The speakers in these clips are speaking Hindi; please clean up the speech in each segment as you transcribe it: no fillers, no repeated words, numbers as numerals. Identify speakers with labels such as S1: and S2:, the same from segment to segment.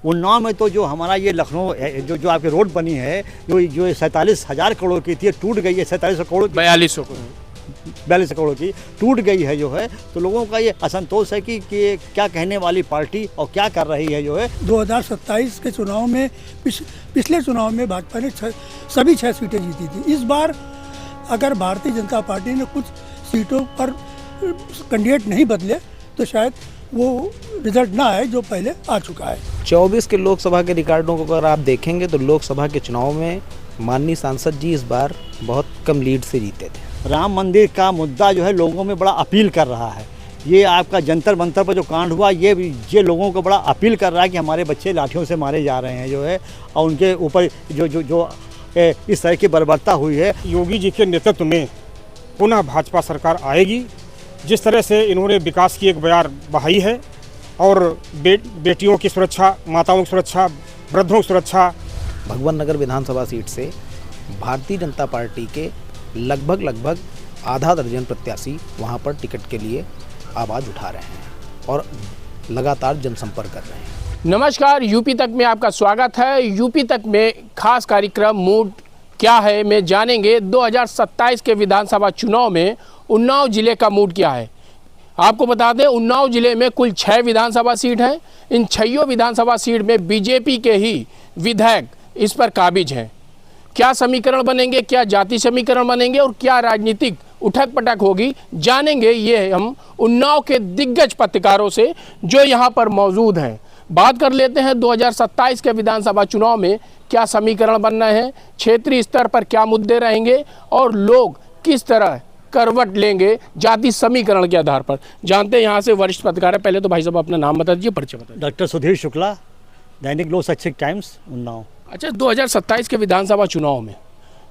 S1: उन्नाव में तो जो हमारा ये लखनऊ जो आपकी रोड बनी है, जो 47,000 करोड़ की थी, टूट गई है। 47 करोड़ 42 करोड़ की टूट गई है जो है। तो लोगों का ये असंतोष है कि क्या कहने वाली पार्टी और क्या कर रही है जो है।
S2: 2027 के चुनाव में पिछले चुनाव में भाजपा ने सभी 6 सीटें जीती थी। इस बार अगर भारतीय जनता पार्टी ने कुछ सीटों पर कैंडिडेट नहीं बदले तो शायद वो रिजल्ट ना आए जो पहले आ चुका है।
S3: 24 के लोकसभा के रिकॉर्डों को अगर आप देखेंगे तो लोकसभा के चुनाव में माननीय सांसद जी इस बार बहुत कम लीड से जीते थे।
S1: राम मंदिर का मुद्दा जो है लोगों में बड़ा अपील कर रहा है। ये आपका जंतर मंतर पर जो कांड हुआ, ये लोगों को बड़ा अपील कर रहा है कि हमारे बच्चे लाठियों से मारे जा रहे हैं जो है, और उनके ऊपर जो इस तरह की बर्बरता हुई है।
S4: योगी जी के नेतृत्व में पुनः भाजपा सरकार आएगी। जिस तरह से इन्होंने विकास की एक बयार बहाई है और बेटियों की सुरक्षा, माताओं की सुरक्षा, वृद्धों की सुरक्षा।
S3: भगवान नगर विधानसभा सीट से भारतीय जनता पार्टी के लगभग आधा दर्जन प्रत्याशी वहां पर टिकट के लिए आवाज़ उठा रहे हैं और लगातार जनसंपर्क कर रहे हैं।
S5: नमस्कार, यूपी तक में आपका स्वागत है। यूपी तक में खास कार्यक्रम मूड क्या है में जानेंगे 2027 के विधानसभा चुनाव में उन्नाव जिले का मूड क्या है। आपको बता दें, उन्नाव जिले में कुल 6 विधानसभा सीट हैं। इन 6 विधानसभा सीट में बीजेपी के ही विधायक इस पर काबिज हैं। क्या समीकरण बनेंगे, क्या जाति समीकरण बनेंगे और क्या राजनीतिक उठक पटक होगी, जानेंगे ये हम उन्नाव के दिग्गज पत्रकारों से जो यहाँ पर मौजूद हैं। बात कर लेते हैं 2027 के विधानसभा चुनाव में क्या समीकरण बनना है, क्षेत्रीय स्तर पर क्या मुद्दे रहेंगे और लोग किस तरह करवट लेंगे जाति समीकरण के आधार पर। जानते हैं यहाँ से वरिष्ठ पत्रकार है। पहले तो भाई साहब अपना नाम बता दीजिए, परिचय बता दीजिए।
S1: डॉक्टर सुधीर शुक्ला, दैनिक लोकसक्षिक टाइम्स, उन्नाव।
S5: अच्छा, 2027 के विधानसभा चुनाव में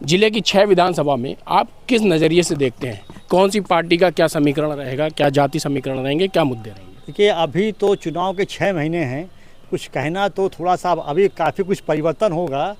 S5: जिले की 6 विधानसभा में आप किस नज़रिए से देखते हैं, कौन सी पार्टी का क्या समीकरण रहेगा, क्या जाति समीकरण रहेंगे, क्या मुद्दे रहेंगे?
S1: देखिए, अभी तो चुनाव के 6 महीने हैं। कुछ कहना तो थोड़ा सा अभी काफ़ी कुछ परिवर्तन होगा।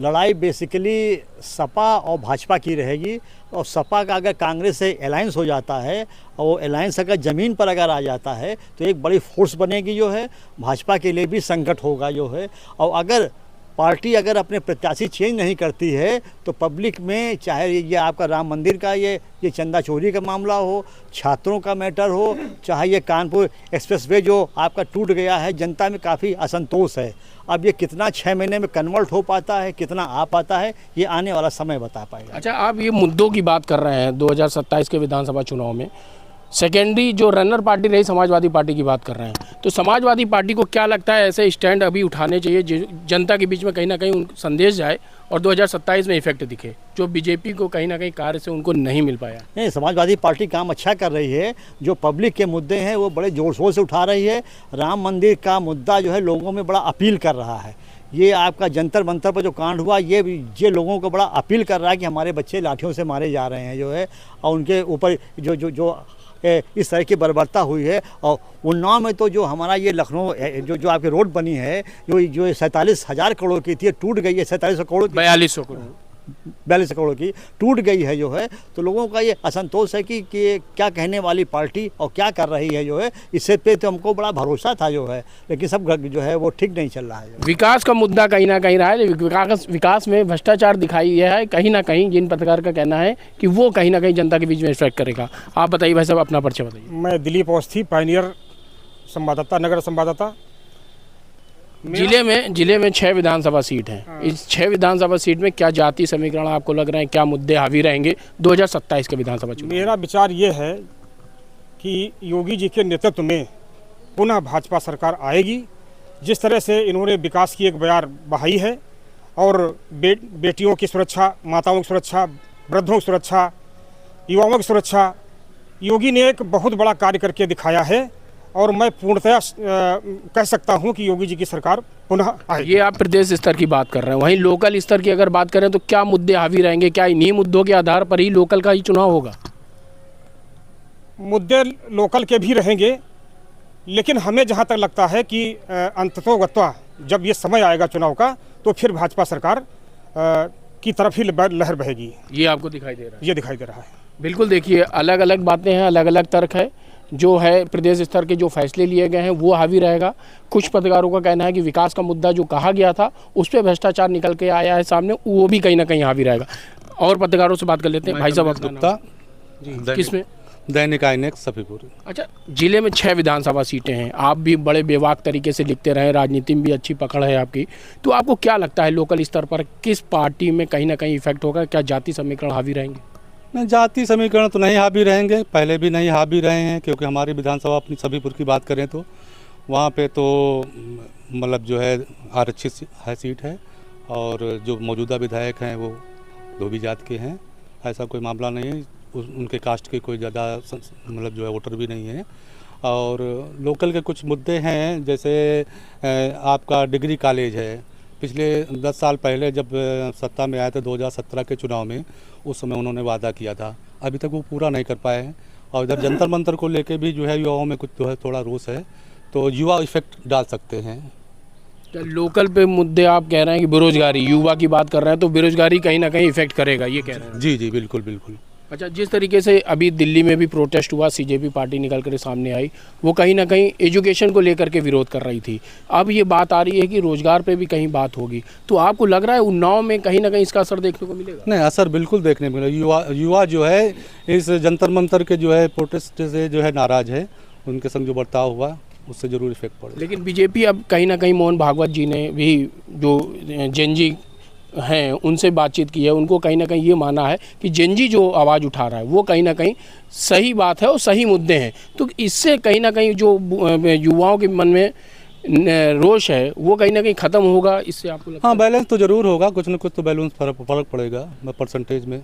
S1: लड़ाई बेसिकली सपा और भाजपा की रहेगी, और सपा का अगर कांग्रेस से अलायंस हो जाता है और वो अलायंस अगर ज़मीन पर अगर आ जाता है तो एक बड़ी फोर्स बनेगी जो है। भाजपा के लिए भी संकट होगा जो है। और अगर पार्टी अगर अपने प्रत्याशी चेंज नहीं करती है तो पब्लिक में, चाहे ये आपका राम मंदिर का ये चंदा चोरी का मामला हो, छात्रों का मैटर हो, चाहे ये कानपुर एक्सप्रेसवे जो आपका टूट गया है, जनता में काफ़ी असंतोष है। अब ये कितना 6 महीने में कन्वर्ट हो पाता है, कितना आ पाता है, ये आने वाला समय बता पाएगा।
S5: अच्छा, आप ये मुद्दों की बात कर रहे हैं 2027 के विधानसभा चुनाव में। सेकेंडरी जो रनर पार्टी रही समाजवादी पार्टी की बात कर रहे हैं, तो समाजवादी पार्टी को क्या लगता है ऐसे स्टैंड अभी उठाने चाहिए जनता के बीच में कहीं ना कहीं उन संदेश जाए और 2027 में इफेक्ट दिखे, जो बीजेपी को कहीं ना कहीं कार्य से उनको नहीं मिल पाया?
S1: नहीं, समाजवादी पार्टी काम अच्छा कर रही है। जो पब्लिक के मुद्दे हैं वो बड़े जोर शोर से उठा रही है। राम मंदिर का मुद्दा जो है लोगों में बड़ा अपील कर रहा है। ये आपका जंतर मंतर पर जो कांड हुआ, ये लोगों को बड़ा अपील कर रहा है कि हमारे बच्चे लाठियों से मारे जा रहे हैं जो है, और उनके ऊपर जो इस तरह की बर्बरता हुई है। और उन्नाव में तो जो हमारा ये लखनऊ जो आपकी रोड बनी है, जो 47,000 करोड़ की थी, टूट गई है। 47 करोड़ 42 करोड़ की टूट गई है जो है। तो लोगों का ये असंतोष है कि क्या कहने वाली पार्टी और क्या कर रही है जो है। इससे पे तो हमको बड़ा भरोसा था जो है, लेकिन सब जो है वो ठीक नहीं चल रहा है।
S5: विकास का मुद्दा कहीं ना कहीं रहा है। विकास में भ्रष्टाचार दिखाई दिया है कहीं ना कहीं। जिन पत्रकार का कहना है कि वो कहीं ना कहीं जनता के बीच में इफेक्ट करेगा। आप बताइए भाई साहब, अपना परिचय बताइए।
S4: मैं दिलीप अवस्थी, पायनियर संवाददाता, नगर संवाददाता।
S5: जिले में 6 विधानसभा सीट हैं। इस 6 विधानसभा सीट में क्या जाति समीकरण आपको लग रहे हैं, क्या मुद्दे हावी रहेंगे 2027 के विधानसभा चुनाव?
S4: मेरा विचार ये है कि योगी जी के नेतृत्व में पुनः भाजपा सरकार आएगी। जिस तरह से इन्होंने विकास की एक बयार बहाई है और बेटियों की सुरक्षा, माताओं की सुरक्षा, वृद्धों की सुरक्षा, युवाओं की सुरक्षा, योगी ने एक बहुत बड़ा कार्य करके दिखाया है। और मैं पूर्णतया कह सकता हूं कि योगी जी की सरकार पुनः आएगी।
S5: ये आप प्रदेश स्तर की बात कर रहे हैं, वहीं लोकल स्तर की अगर बात करें तो क्या मुद्दे हावी रहेंगे? क्या इन्हीं मुद्दों के आधार पर ही लोकल का ही चुनाव होगा?
S4: मुद्दे लोकल के भी रहेंगे, लेकिन हमें जहां तक लगता है कि अंततोगत्वा जब ये समय आएगा चुनाव का तो फिर भाजपा सरकार की तरफ ही लहर बहेगी।
S5: ये आपको दिखाई दे रहा है?
S4: ये दिखाई दे रहा है।
S5: बिल्कुल, देखिए अलग अलग बातें हैं, अलग अलग तर्क है। जो है प्रदेश स्तर के जो फैसले लिए गए हैं वो हावी रहेगा। कुछ पत्रकारों का कहना है कि विकास का मुद्दा जो कहा गया था उस पर भ्रष्टाचार निकल के आया है सामने, वो भी कहीं ना कहीं हावी रहेगा। और पत्रकारों से बात कर लेते हैं। भाई साहब अपना
S6: गुप्ता
S5: नाम? किसमें?
S6: दैनिक आईनेक्स सफीपुर।
S5: अच्छा, जिले में 6 विधानसभा सीटें हैं, आप भी बड़े बेबाक तरीके से लिखते रहे, राजनीति में भी अच्छी पकड़ है आपकी, तो आपको क्या लगता है लोकल स्तर पर किस पार्टी में कहीं ना कहीं इफेक्ट होगा? क्या जाति समीकरण हावी रहेंगे?
S6: नहीं, जाति समीकरण तो नहीं हावी रहेंगे, पहले भी नहीं हावी रहे हैं, क्योंकि हमारी विधानसभा अपनी सफीपुर की बात करें तो वहाँ पे तो मतलब जो है आरक्षित है सीट है, और जो मौजूदा विधायक हैं वो धोबी जात के हैं, ऐसा कोई मामला नहीं है। उनके कास्ट के कोई ज़्यादा मतलब जो है वोटर भी नहीं है। और लोकल के कुछ मुद्दे हैं, जैसे आपका डिग्री कॉलेज है, पिछले 10 साल पहले जब सत्ता में आए थे 2017 के चुनाव में, उस समय उन्होंने वादा किया था, अभी तक वो पूरा नहीं कर पाए हैं। और इधर जंतर मंतर को लेके भी जो है युवाओं में कुछ जो है थोड़ा रोष है, तो युवा इफेक्ट डाल सकते हैं।
S5: लोकल पे मुद्दे आप कह रहे हैं कि बेरोजगारी, युवा की बात कर रहे हैं, तो बेरोजगारी कहीं ना कहीं इफेक्ट करेगा, ये कह रहे हैं?
S6: जी जी बिल्कुल बिल्कुल।
S5: अच्छा, जिस तरीके से अभी दिल्ली में भी प्रोटेस्ट हुआ, सीजेपी पार्टी निकल कर सामने आई, वो कहीं ना कहीं एजुकेशन को लेकर के विरोध कर रही थी। अब ये बात आ रही है कि रोजगार पे भी कहीं बात होगी, तो आपको लग रहा है उन्नाव में कहीं ना कहीं इसका असर देखने को मिलेगा?
S6: नहीं, असर बिल्कुल देखने को मिलेगा। युवा जो है इस जंतर मंतर के जो है प्रोटेस्ट से जो है नाराज़ है, उनके संग जो बर्ताव हुआ उससे ज़रूर इफेक्ट पड़ेगा।
S5: लेकिन बीजेपी अब कहीं ना कहीं मोहन भागवत जी ने भी जो जेनजी हैं उनसे बातचीत की है, उनको कहीं ना कहीं ये माना है कि जेनजी जो आवाज़ उठा रहा है वो कहीं ना कहीं सही बात है और सही मुद्दे हैं, तो इससे कहीं ना कहीं जो युवाओं के मन में रोष है वो कहीं ना कहीं ख़त्म होगा, इससे आपको लगता है?
S6: हाँ, बैलेंस तो ज़रूर होगा, कुछ ना कुछ तो बैलेंस फर्क पड़ेगा परसेंटेज में।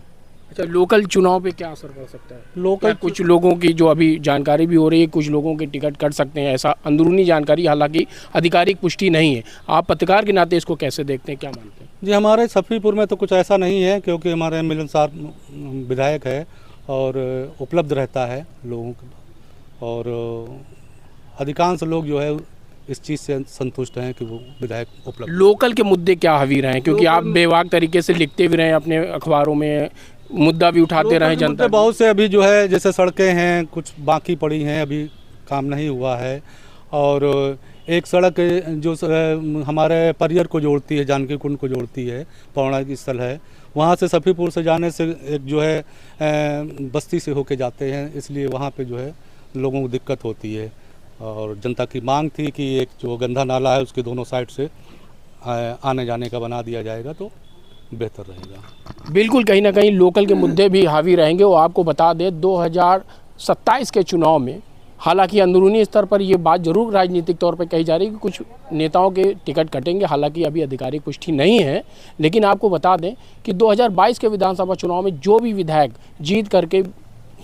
S5: अच्छा, लोकल चुनाव पे क्या असर पड़ सकता है?
S6: लोकल
S5: कुछ लोगों की जो अभी जानकारी भी हो रही है, कुछ लोगों के टिकट कट सकते हैं, ऐसा अंदरूनी जानकारी, हालांकि आधिकारिक पुष्टि नहीं है। आप पत्रकार के नाते इसको कैसे देखते हैं, क्या मानते हैं?
S6: जी, हमारे सफीपुर में तो कुछ ऐसा नहीं है, क्योंकि हमारे मिलनसार विधायक है और उपलब्ध रहता है लोगों को, और अधिकांश लोग जो है इस चीज़ से संतुष्ट हैं कि वो विधायक उपलब्ध।
S5: लोकल के मुद्दे क्या हावी रहे हैं, क्योंकि आप बेवाक तरीके से लिखते भी रहे अपने अखबारों में, मुद्दा भी उठाते रहे जनता।
S6: बहुत से अभी जो है जैसे सड़कें हैं कुछ बाकी पड़ी हैं, अभी काम नहीं हुआ है, और एक सड़क जो हमारे परियर को जोड़ती है, जानकी कुंड को जोड़ती है, पौराणिक स्थल है, वहाँ से सफीपुर से जाने से एक जो है बस्ती से होके जाते हैं, इसलिए वहाँ पे जो है लोगों को दिक्कत होती है। और जनता की मांग थी कि एक जो गंदा नाला है उसके दोनों साइड से आने जाने का बना दिया जाएगा तो बेहतर रहेगा।
S5: बिल्कुल, कहीं ना कहीं लोकल के मुद्दे भी हावी रहेंगे। और आपको बता दें 2027 के चुनाव में, हालांकि अंदरूनी स्तर पर ये बात जरूर राजनीतिक तौर पर कही जा रही है कि कुछ नेताओं के टिकट कटेंगे, हालांकि अभी आधिकारिक पुष्टि नहीं है। लेकिन आपको बता दें कि 2022 के विधानसभा चुनाव में जो भी विधायक जीत करके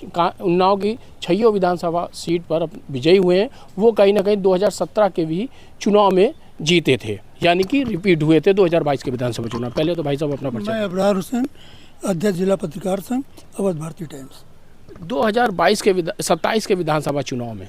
S5: उन्नाव की 6 विधानसभा सीट पर विजयी हुए हैं, वो कहीं ना कहीं 2017 के भी चुनाव में जीते थे, यानी कि रिपीट हुए थे 2022 के विधानसभा चुनाव। पहले तो भाई साहब अपना परिचय।
S2: मैं अबरार हुसैन, अध्यक्ष जिला पत्रकार संघ, अवध भारती टाइम्स।
S5: 2022 के 27 के विधानसभा चुनाव में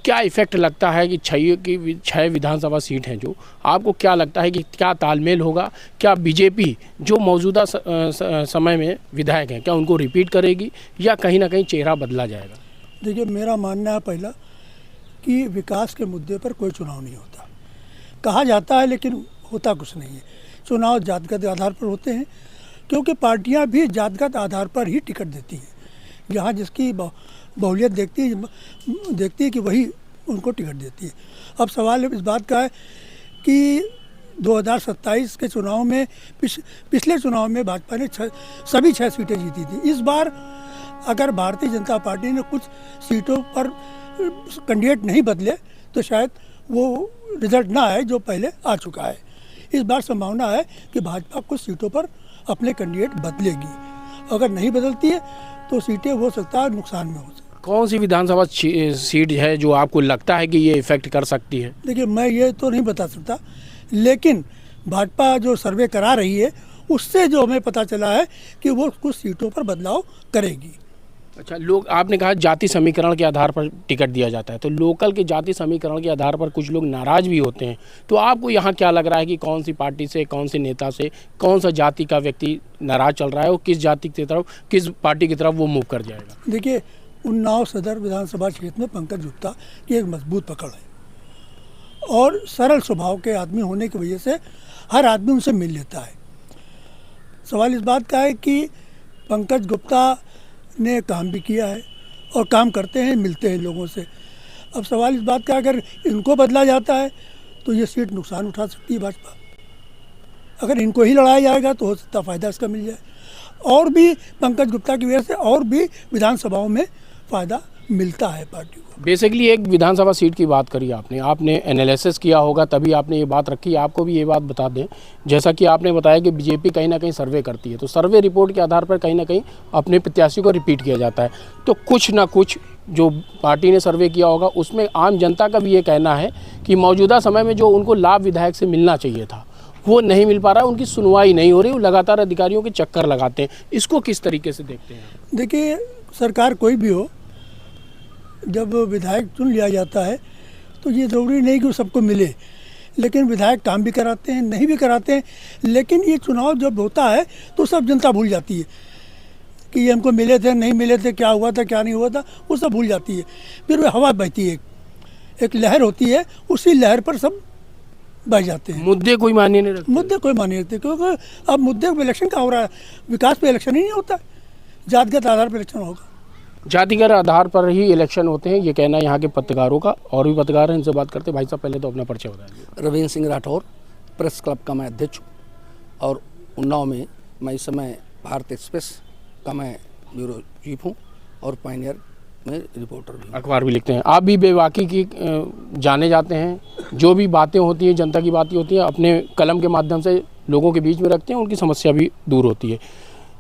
S5: क्या इफेक्ट लगता है कि 6 विधानसभा सीट हैं, जो आपको क्या लगता है कि क्या तालमेल होगा? क्या बीजेपी जो मौजूदा समय में विधायक हैं क्या उनको रिपीट करेगी, या कहीं ना कहीं चेहरा बदला जाएगा?
S2: देखिए, मेरा मानना है पहला कि विकास के मुद्दे पर कोई चुनाव नहीं होता। कहा जाता है लेकिन होता कुछ नहीं है। चुनाव जातिगत आधार पर होते हैं, क्योंकि पार्टियां भी जातिगत आधार पर ही टिकट देती हैं। जहाँ जिसकी बहुलियत देखती है कि वही उनको टिकट देती है। अब सवाल इस बात का है कि 2027 के चुनाव में पिछले चुनाव में भाजपा ने सभी 6 सीटें जीती थी। इस बार अगर भारतीय जनता पार्टी ने कुछ सीटों पर कैंडिडेट नहीं बदले तो शायद वो रिजल्ट ना आए जो पहले आ चुका है। इस बार संभावना है कि भाजपा कुछ सीटों पर अपने कैंडिडेट बदलेगी। अगर नहीं बदलती है तो सीटें हो सकता है नुकसान में हो सकती है।
S5: कौन सी विधानसभा सीट है जो आपको लगता है कि ये इफेक्ट कर सकती है?
S2: देखिए, मैं ये तो नहीं बता सकता, लेकिन भाजपा जो सर्वे करा रही है उससे जो हमें पता चला है कि वो कुछ सीटों पर बदलाव करेगी।
S5: अच्छा, लोग, आपने कहा जाति समीकरण के आधार पर टिकट दिया जाता है, तो लोकल के जाति समीकरण के आधार पर कुछ लोग नाराज भी होते हैं, तो आपको यहाँ क्या लग रहा है कि कौन सी पार्टी से, कौन से नेता से, कौन सा जाति का व्यक्ति नाराज चल रहा है और किस जाति की तरफ, किस पार्टी की तरफ वो मूव कर जाएगा?
S2: देखिए, उन्नाव सदर विधानसभा क्षेत्र में पंकज गुप्ता की एक मजबूत पकड़ है और सरल स्वभाव के आदमी होने की वजह से हर आदमी उनसे मिल लेता है। सवाल इस बात का है कि पंकज गुप्ता ने काम भी किया है और काम करते हैं, मिलते हैं लोगों से। अब सवाल इस बात का, अगर इनको बदला जाता है तो ये सीट नुकसान उठा सकती है भाजपा। अगर इनको ही लड़ाया जाएगा तो हो सकता फ़ायदा इसका मिल जाए, और भी पंकज गुप्ता की वजह से और भी विधानसभाओं में फ़ायदा मिलता है पार्टी को।
S5: बेसिकली एक विधानसभा सीट की बात करी आपने एनालिसिस किया होगा तभी आपने ये बात रखी। आपको भी ये बात बता दें, जैसा कि आपने बताया कि बीजेपी कहीं ना कहीं सर्वे करती है, तो सर्वे रिपोर्ट के आधार पर कहीं ना कहीं अपने प्रत्याशी को रिपीट किया जाता है। तो कुछ ना कुछ जो पार्टी ने सर्वे किया होगा उसमें आम जनता का भी ये कहना है कि मौजूदा समय में जो उनको लाभ विधायक से मिलना चाहिए था वो नहीं मिल पा रहा है, उनकी सुनवाई नहीं हो रही, वो लगातार अधिकारियों के चक्कर लगाते हैं। इसको किस तरीके से देखते हैं?
S2: देखिए, सरकार कोई भी हो, जब विधायक चुन लिया जाता है तो ये ज़रूरी नहीं कि वो सबको मिले, लेकिन विधायक काम भी कराते हैं, नहीं भी कराते हैं। लेकिन ये चुनाव जब होता है तो सब जनता भूल जाती है कि ये हमको मिले थे, नहीं मिले थे, क्या हुआ था, क्या नहीं हुआ था, वो सब भूल जाती है। फिर वो हवा बहती है, एक लहर होती है, उसी लहर पर सब बह जाते हैं।
S5: मुद्दे कोई मायने नहीं रखते।
S2: मुद्दे कोई माने नहीं रखते, क्योंकि अब मुद्दे पे इलेक्शन का हो रहा है, विकास पे इलेक्शन ही नहीं होता है, जातिगत आधार पर इलेक्शन होगा।
S5: जातिगत आधार पर ही इलेक्शन होते हैं, ये कहना है यहाँ के पत्रकारों का। और भी पत्रकार हैं, इनसे बात करते हैं। भाई साहब, पहले तो अपना परिचय बताइए।
S7: रवीन्द्र सिंह राठौर, प्रेस क्लब का मैं अध्यक्ष हूँ और उन्नाव में मैं इस समय भारत एक्सप्रेस का मैं ब्यूरो चीफ हूँ और पायनियर में रिपोर्टर भी हूँ।
S5: अखबार भी लिखते हैं। आप भी बेवाकी की जाने जाते हैं, जो भी बातें होती हैं, जनता की बातें होती हैं, अपने कलम के माध्यम से लोगों के बीच में रखते हैं, उनकी समस्या भी दूर होती है।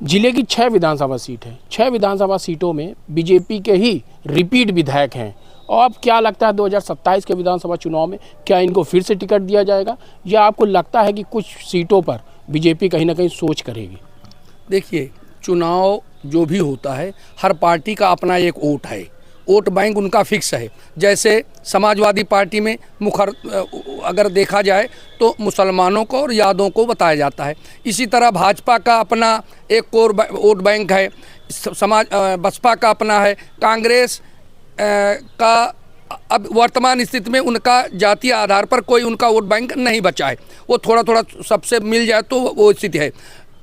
S5: जिले की 6 विधानसभा सीट है, 6 विधानसभा सीटों में बीजेपी के ही रिपीट विधायक हैं। और अब क्या लगता है 2027 के विधानसभा चुनाव में क्या इनको फिर से टिकट दिया जाएगा, या आपको लगता है कि कुछ सीटों पर बीजेपी कहीं ना कहीं सोच करेगी?
S7: देखिए, चुनाव जो भी होता है, हर पार्टी का अपना एक वोट है, वोट बैंक उनका फिक्स है। जैसे समाजवादी पार्टी में अगर देखा जाए तो मुसलमानों को और यादवों को बताया जाता है। इसी तरह भाजपा का अपना एक कोर वोट बैंक है, बसपा का अपना है, कांग्रेस का अब वर्तमान स्थिति में उनका जातीय आधार पर कोई उनका वोट बैंक नहीं बचा है, वो थोड़ा थोड़ा सबसे मिल जाए तो वो स्थिति है।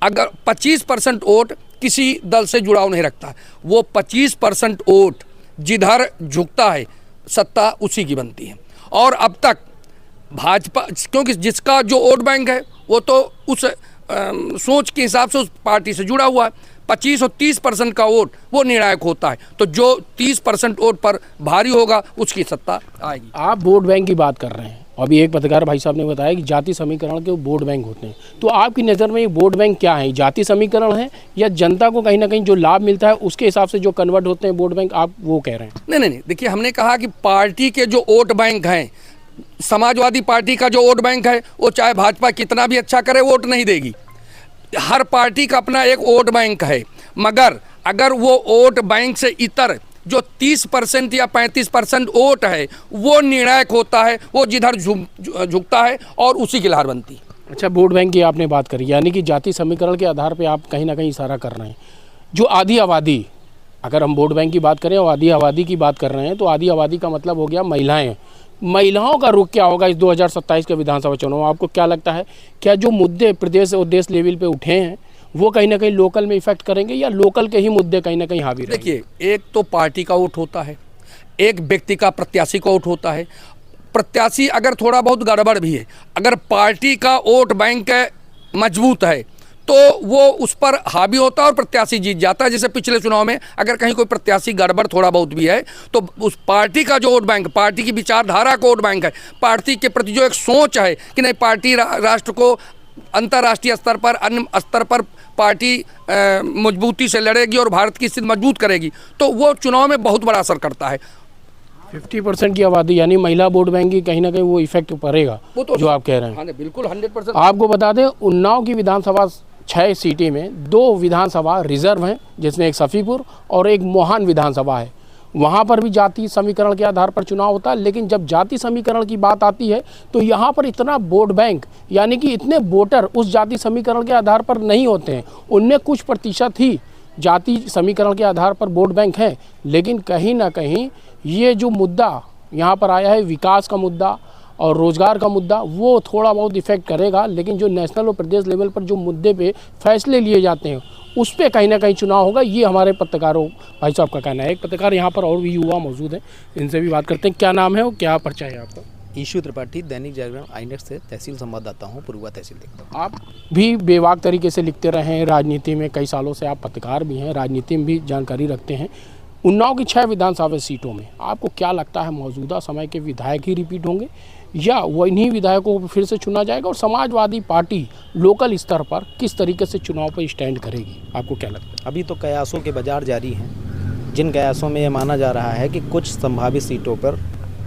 S7: अगर 25% वोट किसी दल से जुड़ाव नहीं रखता, वो 25% वोट जिधर झुकता है सत्ता उसी की बनती है। और अब तक भाजपा, क्योंकि जिसका जो वोट बैंक है वो तो उस सोच के हिसाब से उस पार्टी से जुड़ा हुआ है, 25 और 30% का वोट वो निर्णायक होता है। तो जो 30% वोट पर भारी होगा उसकी सत्ता आएगी।
S5: आप वोट बैंक की बात कर रहे हैं, अभी एक पत्रकार भाई साहब ने बताया कि जाति समीकरण के वोट बैंक होते हैं, तो आपकी नज़र में ये वोट बैंक क्या है? जाति समीकरण है या जनता को कहीं ना कहीं जो लाभ मिलता है उसके हिसाब से जो कन्वर्ट होते हैं वोट बैंक, आप वो कह रहे हैं?
S7: नहीं, देखिए, हमने कहा कि पार्टी के जो वोट बैंक हैं, समाजवादी पार्टी का जो वोट बैंक है वो चाहे भाजपा कितना भी अच्छा करे वोट नहीं देगी। हर पार्टी का अपना एक वोट बैंक है, मगर अगर वो वोट बैंक से इतर जो 30% या 35% वोट है वो निर्णायक होता है, वो जिधर झुकता है और उसी की लहर बनती है।
S5: अच्छा, वोट बैंक की आपने बात करी, यानी कि जाति समीकरण के आधार पे आप कहीं ना कहीं इशारा कर रहे हैं। जो आधी आबादी, अगर हम वोट बैंक की बात करें और आधी आबादी की बात कर रहे हैं, तो आधी आबादी का मतलब हो गया महिलाएं। महिलाओं का रुख क्या होगा इस 2027 के विधानसभा चुनाव? आपको क्या लगता है, क्या जो मुद्दे प्रदेश और देश लेवल पे उठे हैं वो कहीं ना कहीं लोकल में इफेक्ट करेंगे, या लोकल के ही मुद्दे कहीं ना कहीं हावी रहेंगे?
S7: देखिए, एक तो पार्टी का वोट होता है, एक व्यक्ति का प्रत्याशी का वोट होता है। प्रत्याशी अगर थोड़ा बहुत गड़बड़ भी है, अगर पार्टी का वोट बैंक मजबूत है तो वो उस पर हावी होता है और प्रत्याशी जीत जाता है। जैसे पिछले चुनाव में अगर कहीं कोई प्रत्याशी गड़बड़ थोड़ा बहुत भी है तो उस पार्टी का जो वोट बैंक, पार्टी की विचारधारा का वोट बैंक है, पार्टी के प्रति जो एक सोच है कि नहीं, पार्टी राष्ट्र को अंतर्राष्ट्रीय स्तर पर, अन्य स्तर पर पार्टी मजबूती से लड़ेगी और भारत की स्थिति मजबूत करेगी, तो वो चुनाव में बहुत बड़ा असर करता है।
S5: 50% की आबादी यानी महिला वोट बैंक की कहीं ना कहीं वो इफेक्ट पड़ेगा, वो तो जो आप कह रहे हैं।
S7: हाँ, बिल्कुल 100%।
S5: आपको बता दें, उन्नाव की विधानसभा 6 सीटें में 2 विधानसभा रिजर्व हैं, जिसमें एक सफ़ीपुर और एक मोहान विधानसभा है। वहाँ पर भी जाति समीकरण के आधार पर चुनाव होता है, लेकिन जब जाति समीकरण की बात आती है तो यहाँ पर इतना वोट बैंक, यानी कि इतने वोटर उस जाति समीकरण के आधार पर नहीं होते हैं। उनमें कुछ प्रतिशत ही जाति समीकरण के आधार पर वोट बैंक है, लेकिन कहीं ना कहीं ये जो मुद्दा यहाँ पर आया है, विकास का मुद्दा और रोज़गार का मुद्दा, वो थोड़ा बहुत इफेक्ट करेगा। लेकिन जो नेशनल और प्रदेश लेवल पर जो मुद्दे पे फैसले लिए जाते हैं उस पर कहीं ना कहीं चुनाव होगा, ये हमारे पत्रकारों भाई साहब का कहना है। एक पत्रकार यहाँ पर और भी युवा मौजूद हैं, इनसे भी बात करते हैं। क्या नाम है और क्या परिचय है आपका?
S3: ईशु त्रिपाठी, दैनिक जागरण आईनेट से तहसील संवाददाता हूँ, पूर्वा तहसील देखता हूँ।
S5: आप भी बेवाक तरीके से लिखते रहे हैं, राजनीति में कई सालों से आप पत्रकार भी हैं, राजनीति में भी जानकारी रखते हैं। उन्नाव की 6 विधानसभा सीटों में आपको क्या लगता है, मौजूदा समय के विधायक ही रिपीट होंगे या वही विधायकों को फिर से चुना जाएगा, और समाजवादी पार्टी लोकल स्तर पर किस तरीके से चुनाव पर स्टैंड करेगी, आपको क्या लगता है?
S3: अभी तो कयासों के बाजार जारी हैं, जिन कयासों में ये माना जा रहा है कि कुछ संभावित सीटों पर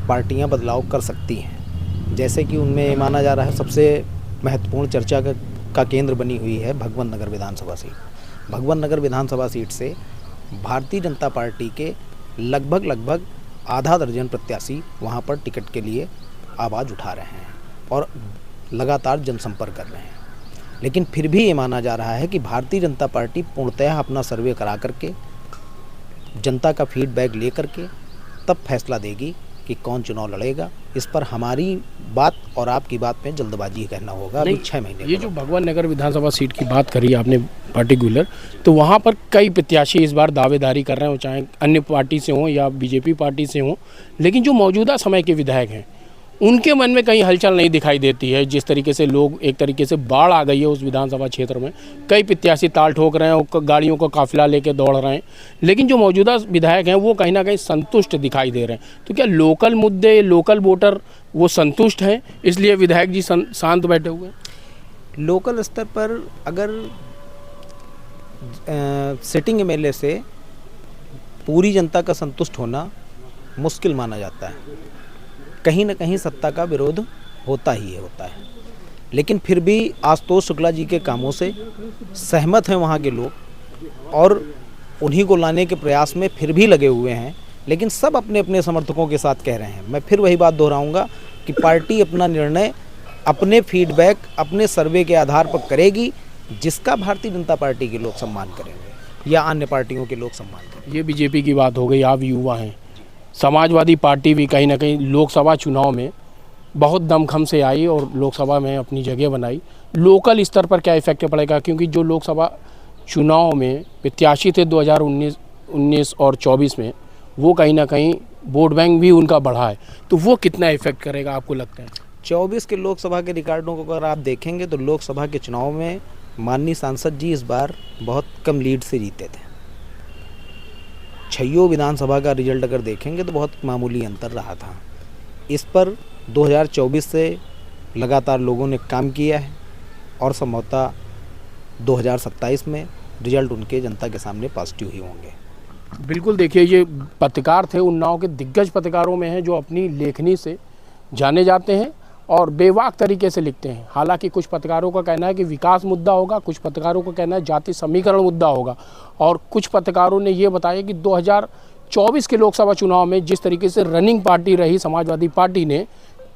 S3: पार्टियां बदलाव कर सकती हैं। जैसे कि उनमें ये माना जा रहा है, सबसे महत्वपूर्ण चर्चा का केंद्र बनी हुई है भगवंत नगर विधानसभा सीट। भगवंत नगर विधानसभा सीट से भारतीय जनता पार्टी के लगभग आधा दर्जन प्रत्याशी वहाँ पर टिकट के लिए आवाज़ उठा रहे हैं और लगातार जनसंपर्क कर रहे हैं। लेकिन फिर भी ये माना जा रहा है कि भारतीय जनता पार्टी पूर्णतः अपना सर्वे करा करके, जनता का फीडबैक ले करके तब फैसला देगी कि कौन चुनाव लड़ेगा। इस पर हमारी बात और आपकी बात में जल्दबाजी कहना होगा। अभी 6 महीने
S5: ये जो भगवान नगर विधानसभा सीट की बात करी आपने पार्टिकुलर, तो वहाँ पर कई प्रत्याशी इस बार दावेदारी कर रहे हो, चाहे अन्य पार्टी से हों या बीजेपी पार्टी से हों, लेकिन जो मौजूदा समय के विधायक हैं उनके मन में कहीं हलचल नहीं दिखाई देती है। जिस तरीके से लोग, एक तरीके से बाढ़ आ गई है उस विधानसभा क्षेत्र में, कई प्रत्याशी ताल ठोक रहे हैं और गाड़ियों का काफिला लेके दौड़ रहे हैं, लेकिन जो मौजूदा विधायक हैं वो कहीं ना कहीं संतुष्ट दिखाई दे रहे हैं। तो क्या लोकल मुद्दे, लोकल वोटर वो संतुष्ट हैं, इसलिए विधायक जी शांत बैठे हुए हैं?
S3: लोकल स्तर पर अगर सिटिंग एमएलए से पूरी जनता का संतुष्ट होना मुश्किल माना जाता है। कहीं ना कहीं सत्ता का विरोध होता है। लेकिन फिर भी आशुतोष शुक्ला जी के कामों से सहमत हैं वहाँ के लोग और उन्हीं को लाने के प्रयास में फिर भी लगे हुए हैं। लेकिन सब अपने अपने समर्थकों के साथ कह रहे हैं। मैं फिर वही बात दोहराऊंगा कि पार्टी अपना निर्णय अपने फीडबैक, अपने सर्वे के आधार पर करेगी, जिसका भारतीय जनता पार्टी के लोग सम्मान करेंगे या अन्य पार्टियों के लोग सम्मान करेंगे।
S5: ये बीजेपी की बात हो गई, आप युवा हैं। समाजवादी पार्टी भी कहीं ना कहीं लोकसभा चुनाव में बहुत दमखम से आई और लोकसभा में अपनी जगह बनाई। लोकल स्तर पर क्या इफेक्ट पड़ेगा, क्योंकि जो लोकसभा चुनाव में प्रत्याशी थे 2019 और 24 में, वो कहीं ना कहीं वोट बैंक भी उनका बढ़ा है, तो वो कितना इफेक्ट करेगा आपको लगता है?
S3: 24 के लोकसभा के रिकॉर्डों को अगर आप देखेंगे तो लोकसभा के चुनाव में माननीय सांसद जी इस बार बहुत कम लीड से जीते थे। 6 विधानसभा का रिजल्ट अगर देखेंगे तो बहुत मामूली अंतर रहा था। इस पर 2024 से लगातार लोगों ने काम किया है और संभवतः 2027 में रिजल्ट उनके जनता के सामने पॉजिटिव ही होंगे।
S5: बिल्कुल, देखिए ये पत्रकार थे, उन्नाव के दिग्गज पत्रकारों में हैं जो अपनी लेखनी से जाने जाते हैं और बेवाक तरीके से लिखते हैं। हालांकि कुछ पत्रकारों का कहना है कि विकास मुद्दा होगा, कुछ पत्रकारों का कहना है जाति समीकरण मुद्दा होगा, और कुछ पत्रकारों ने ये बताया कि 2024 के लोकसभा चुनाव में जिस तरीके से रनिंग पार्टी रही समाजवादी पार्टी ने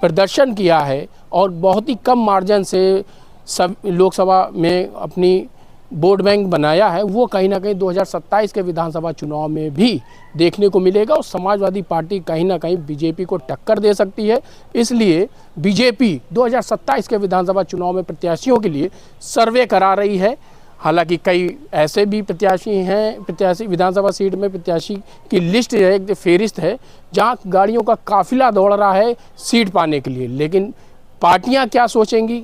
S5: प्रदर्शन किया है और बहुत ही कम मार्जिन से सब लोकसभा में अपनी वोट बैंक बनाया है, वो कहीं ना कहीं 2027 के विधानसभा चुनाव में भी देखने को मिलेगा। और समाजवादी पार्टी कहीं ना कहीं बीजेपी को टक्कर दे सकती है। इसलिए बीजेपी 2027 के विधानसभा चुनाव में प्रत्याशियों के लिए सर्वे करा रही है। हालांकि कई ऐसे भी प्रत्याशी हैं, प्रत्याशी विधानसभा सीट में प्रत्याशी की लिस्ट है, एक फेरिस्त है, जहां गाड़ियों का काफिला दौड़ रहा है सीट पाने के लिए। लेकिन पार्टियां क्या सोचेंगी,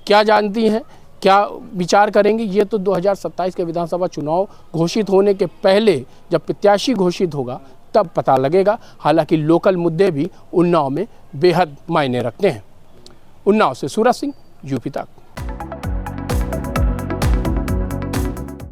S5: क्या जानती हैं, क्या विचार करेंगी, ये तो 2027 के विधानसभा चुनाव घोषित होने के पहले जब प्रत्याशी घोषित होगा तब पता लगेगा। हालांकि लोकल मुद्दे भी उन्नाव में बेहद मायने रखते हैं। उन्नाव से सूरज सिंह, यूपी तक।